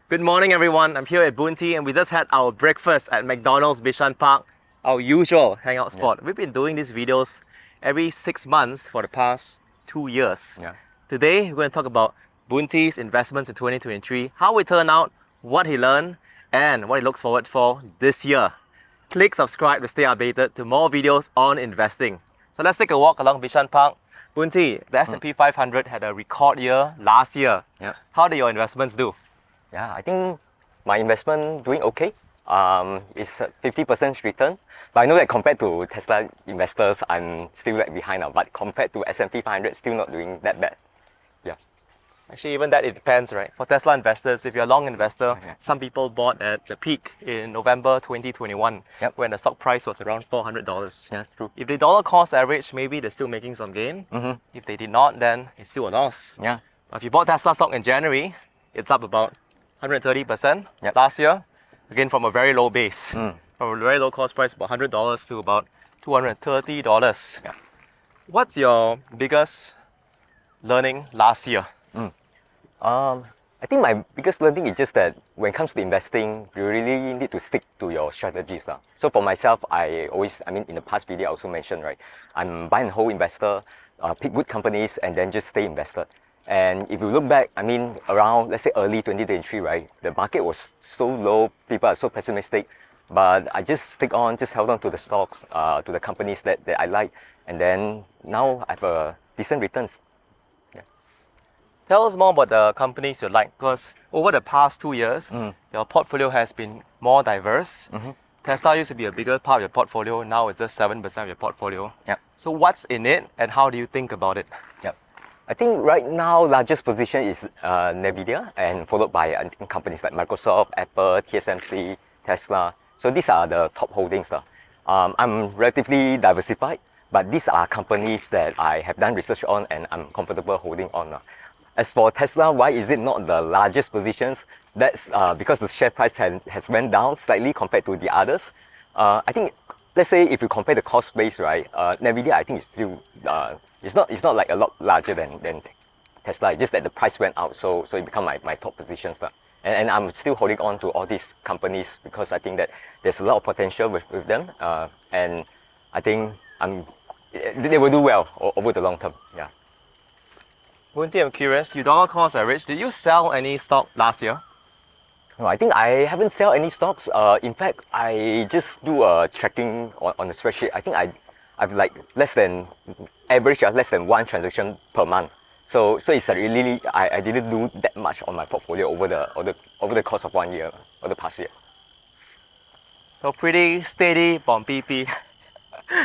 Good morning, everyone. I'm here at Boon and we just had our breakfast at McDonald's Bishan Park, our usual hangout spot. We've been doing these videos every 6 months for the past 2 years. Today, we're going to talk about Boon's investments in 2023, how it turned out, what he learned, and what he looks forward for this year. Click subscribe to stay updated to more videos on investing. So let's take a walk along Bishan Park. Boon, the S&P 500 had a record year last year. How did your investments do? Yeah, I think my investment doing okay. It's a 50% return. But I know that compared to Tesla investors, I'm still like behind now. But compared to S&P 500, still not doing that bad. Yeah. Actually, even that, it depends, right? For Tesla investors, if you're a long investor, some people bought at the peak in November 2021, when the stock price was around $400. Yeah, true. If the dollar cost average, maybe they're still making some gain. If they did not, then it's still a loss. Yeah. But if you bought Tesla stock in January, it's up about 130% last year, again from a very low base. From a very low cost price, about $100 to about $230. What's your biggest learning last year? I think my biggest learning is just that when it comes to investing, you really need to stick to your strategies. So for myself, in the past video I also mentioned, right, I'm buy and hold investor, pick good companies and then just stay invested. And if you look back, around, let's say early 2023, right, the market was so low, people are so pessimistic, but I just held on to the stocks, to the companies that I like, and then now I have decent returns. Tell us more about the companies you like, because over the past 2 years, your portfolio has been more diverse. Tesla used to be a bigger part of your portfolio, now it's just 7% of your portfolio. So what's in it and how do you think about it? I think right now, largest position is NVIDIA, and followed by companies like Microsoft, Apple, TSMC, Tesla. So these are the top holdings. I'm relatively diversified, but these are companies that I have done research on and I'm comfortable holding on. As for Tesla, why is it not the largest positions? That's because the share price has went down slightly compared to the others. I think, let's say if you compare the cost base, right, NVIDIA I think is still, it's not like a lot larger than Tesla, it's just that the price went out, so it become my top positions. And I'm still holding on to all these companies because I think that there's a lot of potential with them, and I think they will do well over the long term. Boon, I'm curious, you dollar cost average, did you sell any stock last year? No, I think I haven't sell any stocks. In fact, I just do a tracking on the spreadsheet. I think I've like less than one transaction per month. So it's like really I didn't do that much on my portfolio over the course of 1 year or the past year. So pretty steady on PP.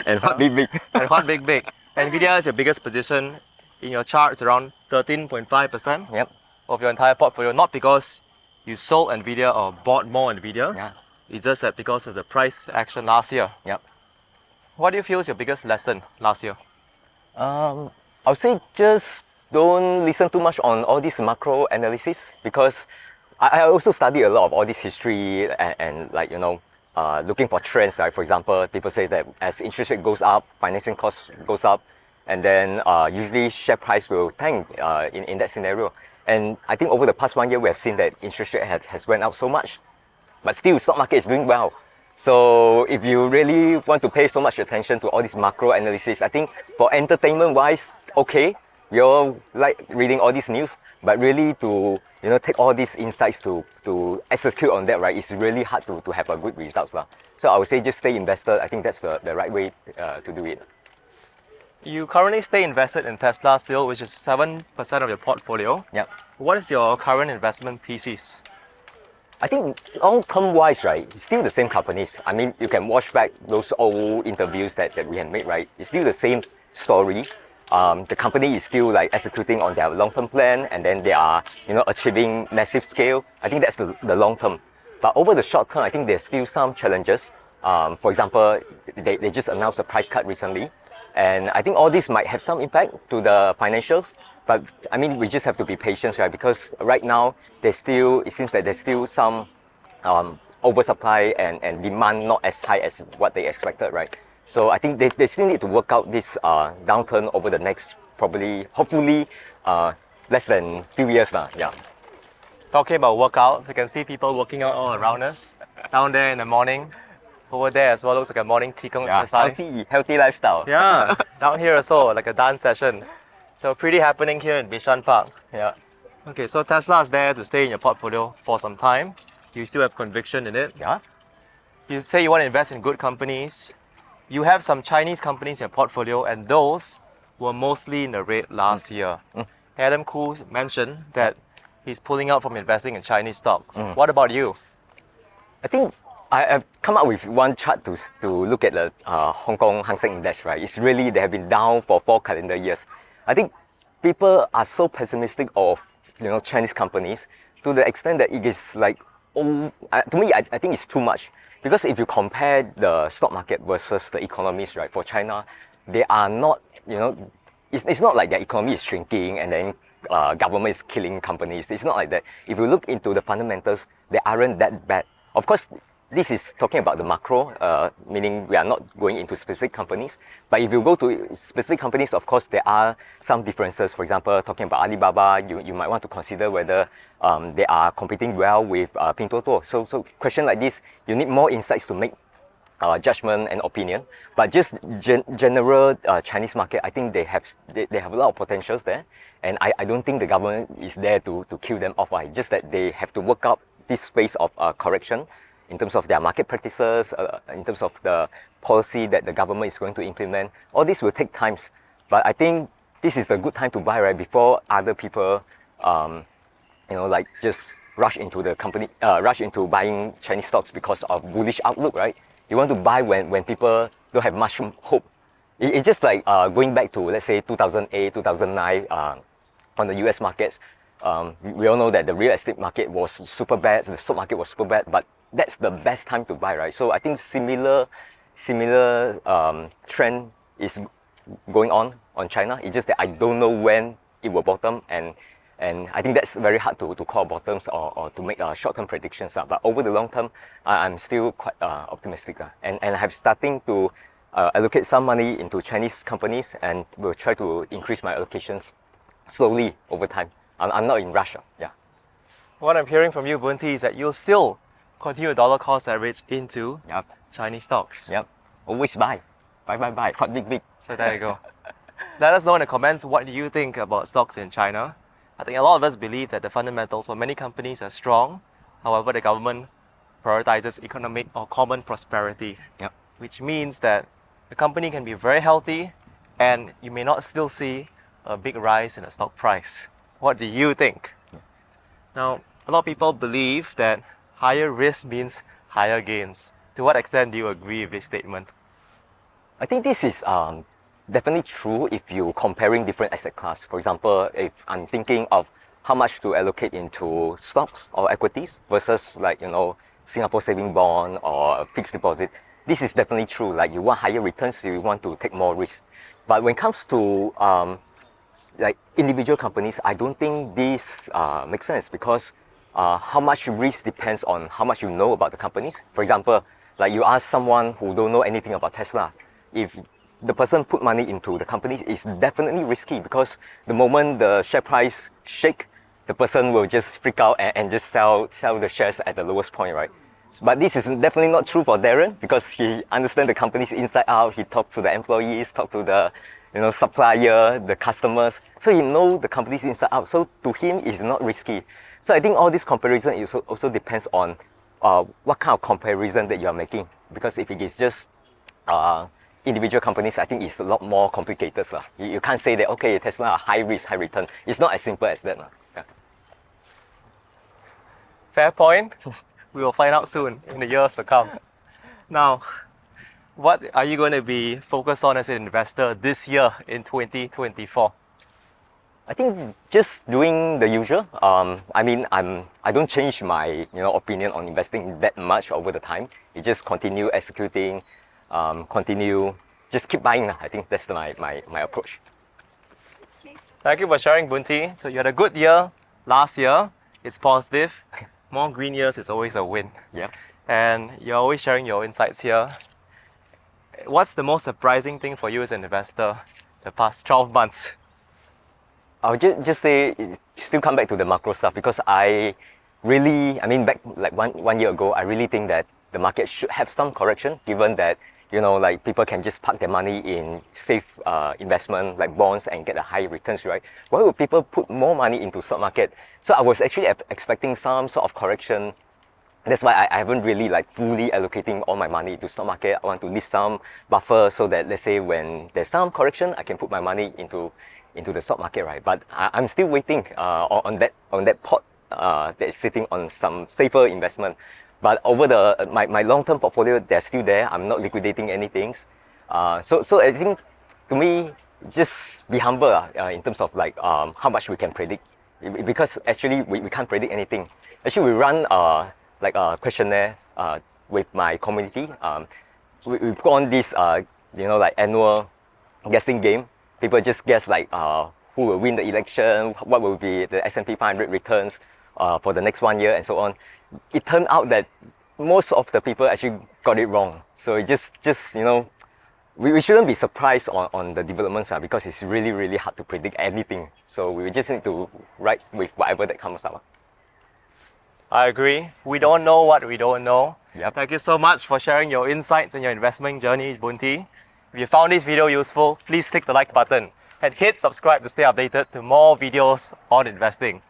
And what big. And what big. NVIDIA is your biggest position. In your chart, it's around 13.5% of your entire portfolio, not because you sold NVIDIA or bought more NVIDIA. It's just that because of the price action last year. What do you feel is your biggest lesson last year? I would say just don't listen too much on all this macro analysis, because I also study a lot of all this history and like, looking for trends. Right? For example, people say that as interest rate goes up, financing costs goes up, and then usually share price will tank in that scenario. And I think over the past 1 year, we have seen that interest rate has went up so much, but still stock market is doing well. So if you really want to pay so much attention to all this macro analysis, I think for entertainment wise, okay, you're like reading all this news, but really to take all these insights to execute on that, right, it's really hard to have a good results. So I would say just stay invested. I think that's the right way to do it. You currently stay invested in Tesla still, which is 7% of your portfolio. What is your current investment thesis? I think long-term wise, right, it's still the same companies. You can watch back those old interviews that we had made, right? It's still the same story. The company is still like executing on their long-term plan, and then they are, achieving massive scale. I think that's the long term. But over the short term, I think there's still some challenges. For example, they just announced a price cut recently. And I think all this might have some impact to the financials, but we just have to be patient, right? Because right now, it seems that there's still some oversupply and demand not as high as what they expected, right? So I think they still need to work out this downturn over the next, hopefully, less than few years now. Talking about workouts, you can see people working out all around us. Down there in the morning, over there as well looks like a morning qigong exercise. Healthy lifestyle. Yeah, down here also like a dance session. So pretty happening here in Bishan Park. Yeah. Okay, so Tesla is there to stay in your portfolio for some time. You still have conviction in it. Yeah. You say you want to invest in good companies. You have some Chinese companies in your portfolio, and those were mostly in the red last year. Adam Khoo mentioned that he's pulling out from investing in Chinese stocks. What about you? I think I've come up with one chart to look at the Hong Kong Hang Seng Index, right? It's really, they have been down for 4 calendar years. I think people are so pessimistic of, Chinese companies to the extent that it is like, to me, I think it's too much. Because if you compare the stock market versus the economies, right, for China, they are not, it's not like their economy is shrinking and then government is killing companies. It's not like that. If you look into the fundamentals, they aren't that bad. Of course, this is talking about the macro, meaning we are not going into specific companies. But if you go to specific companies, of course, there are some differences. For example, talking about Alibaba, you might want to consider whether they are competing well with Pinduoduo. So question like this, you need more insights to make judgment and opinion. But just general Chinese market, I think they have a lot of potentials there. And I don't think the government is there to kill them off. Right? Just that they have to work out this phase of correction in terms of their market practices, in terms of the policy that the government is going to implement. All this will take time. But I think this is a good time to buy, right? Before other people, like just rush into the company, rush into buying Chinese stocks because of bullish outlook, right? You want to buy when people don't have much hope. It's just like going back to, let's say, 2008, 2009, on the US markets. We all know that the real estate market was super bad, the stock market was super bad, but that's the best time to buy, right? So I think similar trend is going on China. It's just that I don't know when it will bottom, and I think that's very hard to call bottoms or to make short-term predictions. But over the long term, I'm still quite optimistic. And I have starting to allocate some money into Chinese companies, and will try to increase my allocations slowly over time. I'm not in rush. Yeah. What I'm hearing from you, Boon, is that you'll still continue dollar cost average into Chinese stocks. Yep. Always buy. Buy. Hot big. So there you go. Let us know in the comments what do you think about stocks in China. I think a lot of us believe that the fundamentals for many companies are strong. However, the government prioritizes economic or common prosperity, which means that the company can be very healthy and you may not still see a big rise in the stock price. What do you think? Now, a lot of people believe that higher risk means higher gains. To what extent do you agree with this statement? I think this is definitely true if you're comparing different asset class. For example, if I'm thinking of how much to allocate into stocks or equities versus Singapore saving bond or fixed deposit, this is definitely true. Like you want higher returns, you want to take more risk. But when it comes to individual companies, I don't think this makes sense because how much risk depends on how much you know about the companies. For example, like you ask someone who don't know anything about Tesla, if the person put money into the companies, it's definitely risky because the moment the share price shake, the person will just freak out and just sell the shares at the lowest point, right? But this is definitely not true for Daren because he understands the companies inside out. He talked to the employees, talked to the supplier, the customers. So he knows the companies inside out. So to him, it's not risky. So I think all this comparison also depends on what kind of comparison that you are making. Because if it is just individual companies, I think it's a lot more complicated. You can't say that, okay, Tesla, high risk, high return. It's not as simple as that. Yeah. Fair point. We will find out soon in the years to come. Now, what are you going to be focused on as an investor this year in 2024? I think just doing the usual. I don't change my opinion on investing that much over the time. You just continue executing, just keep buying. I think that's my approach. Thank you for sharing, Boon. So you had a good year last year. It's positive. More green years is always a win. Yeah. And you're always sharing your insights here. What's the most surprising thing for you as an investor the past 12 months? I'll just say, still come back to the macro stuff because I really, I mean, back like one year ago, I really think that the market should have some correction, given that, you know, like people can just park their money in safe investment like bonds and get a high returns, right? Why would people put more money into stock market? So I was actually expecting some sort of correction. That's why I haven't really like fully allocating all my money to stock market. I want to leave some buffer so that, let's say, when there's some correction, I can put my money into the stock market, right? But I'm still waiting on that pot that is sitting on some safer investment. But over my long-term portfolio, they're still there. I'm not liquidating anything. So I think, to me, just be humble in terms of like how much we can predict, because actually we can't predict anything. Actually, we run like a questionnaire with my community. We put on this you know, like annual guessing game. People just guess like who will win the election, what will be the S&P 500 returns for the next 1 year, and so on. It turned out that most of the people actually got it wrong. So it just you know, we shouldn't be surprised on the developments because it's really hard to predict anything. So we just need to ride with whatever that comes up. I agree. We don't know what we don't know. Yep. Thank you so much for sharing your insights and your investment journey, Boon. If you found this video useful, please click the like button and hit subscribe to stay updated to more videos on investing.